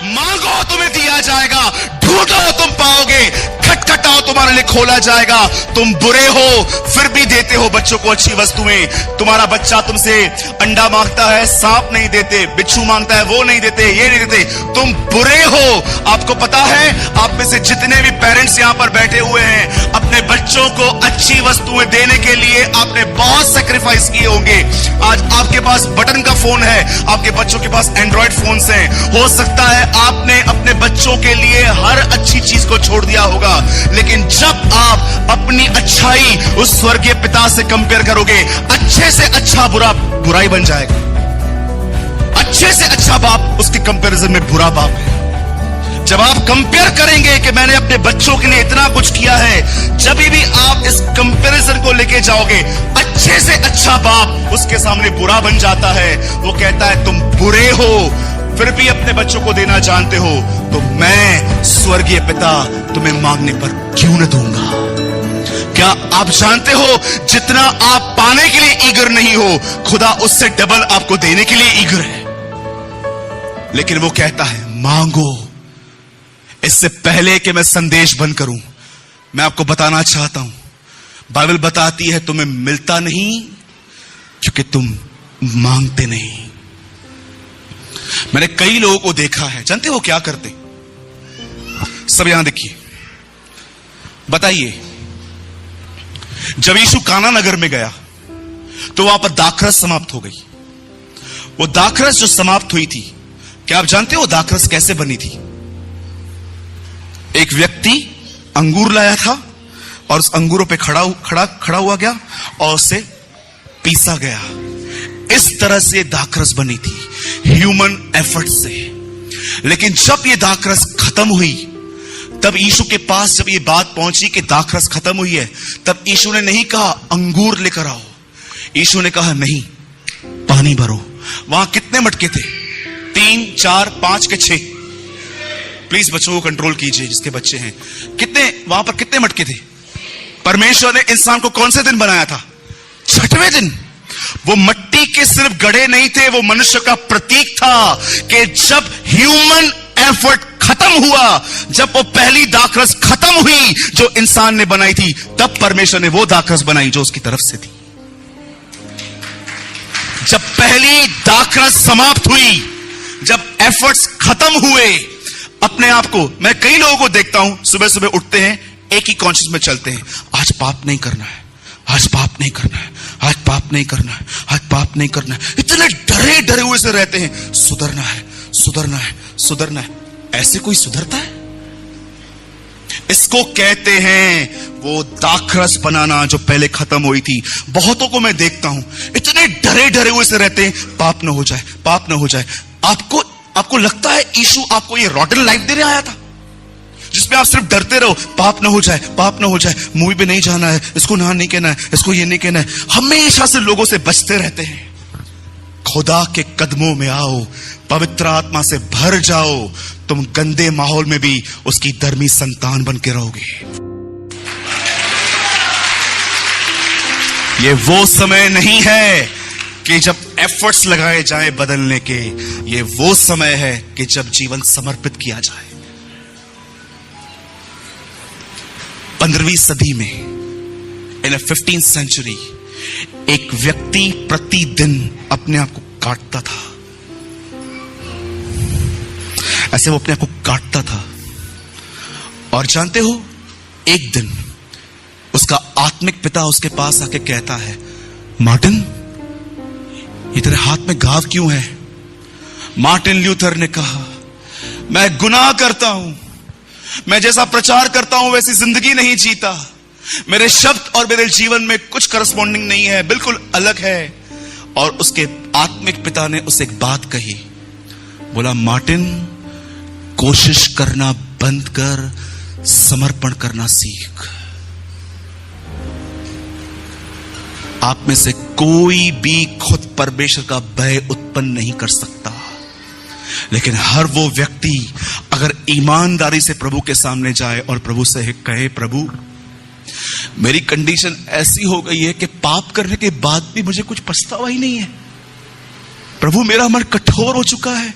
मांगो तुम्हें दिया जाएगा, ढूंढो तुम पाओगे, खटखटाओ तुम्हारे लिए खोला जाएगा। तुम बुरे हो फिर भी देते हो बच्चों को अच्छी वस्तुएं। तुम्हारा बच्चा तुमसे अंडा मांगता है, सांप नहीं देते, बिच्छू मांगता है, वो नहीं देते, ये नहीं देते। तुम बुरे हो। आपको पता है, आप में से जितने भी पेरेंट्स यहां पर बैठे हुए हैं, अपने बच्चों को अच्छी वस्तुएं देने के लिए आपने बहुत सैक्रिफाइस किए होंगे। आज आपके पास बटन का फोन है, आपके बच्चों के पास एंड्रॉइड फोन्स हैं। हो सकता है आपने अपने बच्चों के लिए हर अच्छी चीज को छोड़ दिया होगा, लेकिन जब आप अपनी अच्छाई उस स्वर्गीय पिता से कंपेयर करोगे, अच्छे से अच्छा बुरा बुराई बन जाएगा। अच्छे से अच्छा बाप उसके कंपैरिजन में बुरा बाप है। जब आप कंपेयर करेंगे कि मैंने अपने बच्चों के लिए इतना कुछ किया है, जब भी आप इस कंपैरिजन को लेके जाओगे, अच्छे से अच्छा बाप उसके सामने बुरा बन जाता है। वो कहता है तुम बुरे हो फिर भी अपने बच्चों को देना जानते हो, तो मैं स्वर्गीय पिता तुम्हें मांगने पर क्यों न दूंगा। क्या आप जानते हो, जितना आप पाने के लिए ईगर नहीं हो, खुदा उससे डबल आपको देने के लिए ईगर है। लेकिन वो कहता है मांगो। इससे पहले कि मैं संदेश बंद करूं, मैं आपको बताना चाहता हूं, बाइबल बताती है तुम्हें मिलता नहीं क्योंकि तुम मांगते नहीं। मैंने कई लोगों को देखा है, जानते हो क्या करते? सब यहां देखिए, बताइए, जब यीशु काना नगर में गया तो वहां पर दाखरस समाप्त हो गई। वो दाखरस जो समाप्त हुई थी, क्या आप जानते हो दाखरस कैसे बनी थी? एक व्यक्ति अंगूर लाया था और उस अंगूरों पे खड़ा हुआ गया और उसे पीसा गया। इस तरह से दाखरस बनी थी, ह्यूमन एफर्ट से। लेकिन जब ये दाखरस खत्म हुई, तब यीशु के पास जब ये बात पहुंची कि दाखरस खत्म हुई है, तब यीशु ने नहीं कहा अंगूर लेकर आओ। यीशु ने कहा नहीं, पानी भरो। वहां कितने मटके थे? 3, 4, 5 के 6। प्लीज बच्चों को कंट्रोल कीजिए जिसके बच्चे हैं। वहां पर कितने मटके थे? परमेश्वर ने इंसान को कौन से दिन बनाया था? 6वें दिन। वो मिट्टी के सिर्फ गढ़े नहीं थे, वो मनुष्य का प्रतीक था कि जब ह्यूमन एफर्ट खत्म हुआ, जब वो पहली दाखरस खत्म हुई जो इंसान ने बनाई थी, तब परमेश्वर ने वो दाखरस बनाई जो उसकी तरफ से थी। जब पहली दाखरस समाप्त हुई, जब एफर्ट्स खत्म हुए, अपने आप को, मैं कई लोगों को देखता हूं, सुबह सुबह उठते हैं, एक ही कॉन्शियस में चलते हैं, आज पाप नहीं करना है, आज पाप नहीं करना है, आज पाप नहीं करना है, आज पाप नहीं करना है। इतने डरे डरे हुए से रहते हैं, सुधरना है, सुधरना है, सुधरना है। ऐसे कोई सुधरता है? इसको कहते हैं वो दाखरस बनाना जो पहले खत्म हुई थी। बहुतों को मैं देखता हूं, इतने डरे डरे हुए से रहते हैं, पाप ना हो जाए, पाप ना हो जाए। आपको लगता है यीशु आपको ये रॉटन लाइफ देने आया था जिसमें आप सिर्फ डरते रहो, पाप ना हो जाए, पाप ना हो जाए, मूवी पे नहीं जाना है, इसको ना नहीं कहना है, इसको ये नहीं कहना है। हमेशा से लोगों से बचते रहते हैं। खुदा के कदमों में आओ, पवित्र आत्मा से भर जाओ, तुम गंदे माहौल में भी उसकी धर्मी संतान बन के रहोगे। ये वो समय नहीं है कि जब एफर्ट्स लगाए जाएं बदलने के, ये वो समय है कि जब जीवन समर्पित किया जाए। 15वीं सदी में, इन 15th सेंचुरी, एक व्यक्ति प्रतिदिन अपने आप को काटता था। ऐसे वो अपने आप को काटता था। और जानते हो, एक दिन उसका आत्मिक पिता उसके पास आके कहता है, मार्टिन, ये तेरे हाथ में घाव क्यों है? मार्टिन ल्यूथर ने कहा, मैं गुनाह करता हूं, मैं जैसा प्रचार करता हूं वैसी जिंदगी नहीं जीता, मेरे शब्द और मेरे जीवन में कुछ करस्पॉन्डिंग नहीं है, बिल्कुल अलग है। और उसके आत्मिक पिता ने उसे एक बात कही, बोला, मार्टिन, कोशिश करना बंद कर, समर्पण करना सीख। आप में से कोई भी खुद परमेश्वर का भय उत्पन्न नहीं कर सकता, लेकिन हर वो व्यक्ति अगर ईमानदारी से प्रभु के सामने जाए और प्रभु से कहे, प्रभु, मेरी कंडीशन ऐसी हो गई है कि पाप करने के बाद भी मुझे कुछ पछतावा ही नहीं है। प्रभु, मेरा मन कठोर हो चुका है,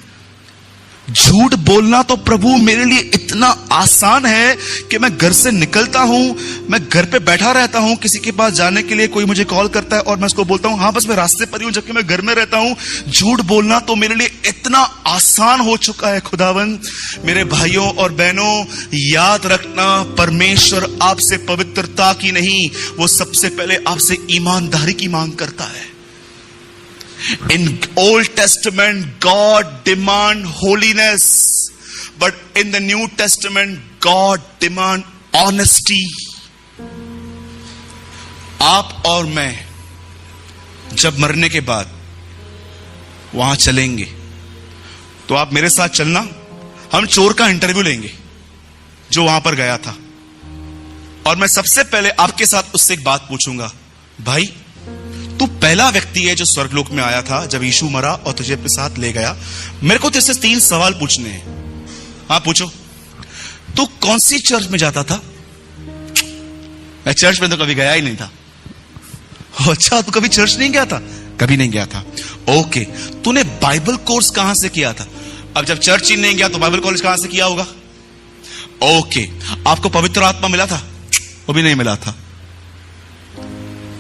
झूठ बोलना तो प्रभु मेरे लिए इतना आसान है कि मैं घर से निकलता हूं, मैं घर पे बैठा रहता हूं, किसी के पास जाने के लिए कोई मुझे कॉल करता है और मैं उसको बोलता हूं हाँ बस मैं रास्ते पर ही हूं, जबकि मैं घर में रहता हूं। झूठ बोलना तो मेरे लिए इतना आसान हो चुका है। खुदावन, मेरे भाइयों और बहनों, याद रखना, परमेश्वर आपसे पवित्रता की नहीं, वो सबसे पहले आपसे ईमानदारी की मांग करता है। In Old Testament, God demand holiness, but in the New Testament, God demand honesty. आप और मैं जब मरने के बाद वहां चलेंगे, तो आप मेरे साथ चलना। हम चोर का इंटरव्यू लेंगे जो वहां पर गया था, और मैं सबसे पहले आपके साथ उससे एक बात पूछूंगा, भाई तू पहला व्यक्ति है जो स्वर्गलोक में आया था जब यीशु मरा और तुझे अपने साथ ले गया। मेरे को तेरे से 3 सवाल पूछने हैं। हाँ पूछो। तू कौन सी चर्च में जाता था? मैं चर्च में तो कभी गया ही नहीं था। अच्छा, तू कभी चर्च नहीं गया था? कभी नहीं गया था। ओके, तूने बाइबल कोर्स कहां से किया था? अब जब चर्च ही नहीं गया तो बाइबल कॉलेज कहां से किया होगा? ओके, आपको पवित्र आत्मा मिला था? वो भी नहीं मिला था।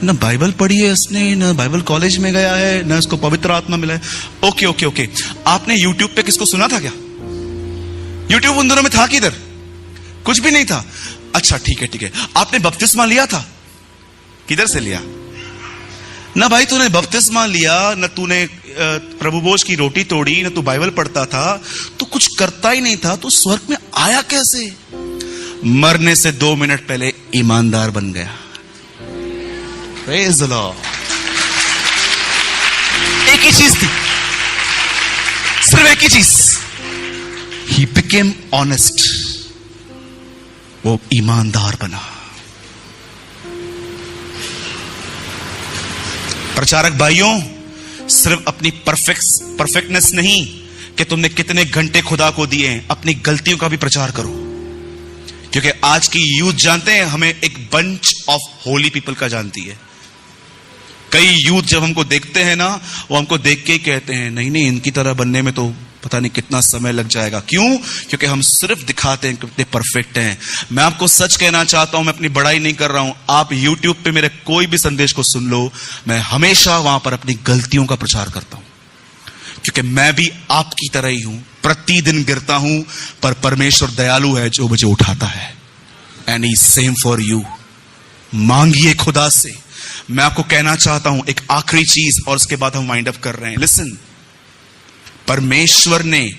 ना बाइबल पढ़ी है उसने, ना बाइबल कॉलेज में गया है, ना उसको पवित्र आत्मा मिला है। ओके ओके ओके, आपने यूट्यूब पे किसको सुना था क्या? यूट्यूब उन दिनों में था किधर? कुछ भी नहीं था। अच्छा ठीक है ठीक है, आपने बपतिस्मा लिया था? किधर से लिया? ना भाई तूने बपतिस्मा लिया, ना तूने प्रभु भोज की रोटी तोड़ी, ना तू बाइबल पढ़ता था, तू कुछ करता ही नहीं था, तू स्वर्ग में आया कैसे? मरने से 2 मिनट पहले ईमानदार बन गया। Praise the Lord. एक ही चीज थी, सिर्फ एक ही चीज। He became honest. वो ईमानदार बना। प्रचारक भाइयों, सिर्फ अपनी परफेक्टनेस नहीं कि तुमने कितने घंटे खुदा को दिए, अपनी गलतियों का भी प्रचार करो। क्योंकि आज की यूथ जानते हैं, हमें एक बंच ऑफ होली पीपल का जानती है। कई यूथ जब हमको देखते हैं ना, वो हमको देख के ही कहते हैं नहीं नहीं, इनकी तरह बनने में तो पता नहीं कितना समय लग जाएगा। क्यों? क्योंकि हम सिर्फ दिखाते हैं कितने परफेक्ट हैं। मैं आपको सच कहना चाहता हूं, मैं अपनी बड़ाई नहीं कर रहा हूं। आप यूट्यूब पे मेरे कोई भी संदेश को सुन लो, मैं हमेशा वहां पर अपनी गलतियों का प्रचार करता हूं, क्योंकि मैं भी आपकी तरह ही हूं, प्रतिदिन गिरता हूं, पर परमेश्वर दयालु है जो मुझे उठाता है। एंड ही सेम फॉर यू। मांगिए खुदा से। मैं आपको कहना चाहता हूं एक आखिरी चीज, और उसके बाद हम वाइंड अप कर रहे हैं। लिसन, परमेश्वर ने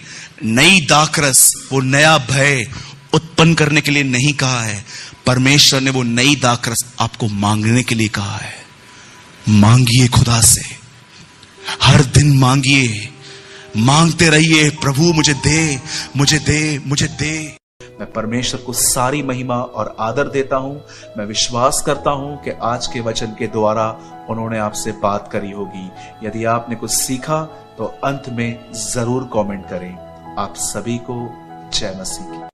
नई दाखरस, वो नया भय उत्पन्न करने के लिए नहीं कहा है। परमेश्वर ने वो नई दाखरस आपको मांगने के लिए कहा है। मांगिए खुदा से, हर दिन मांगिए, मांगते रहिए, प्रभु मुझे दे, मुझे दे, मुझे दे। मैं परमेश्वर को सारी महिमा और आदर देता हूं। मैं विश्वास करता हूं कि आज के वचन के द्वारा उन्होंने आपसे बात करी होगी। यदि आपने कुछ सीखा तो अंत में जरूर कमेंट करें। आप सभी को जय मसीह की।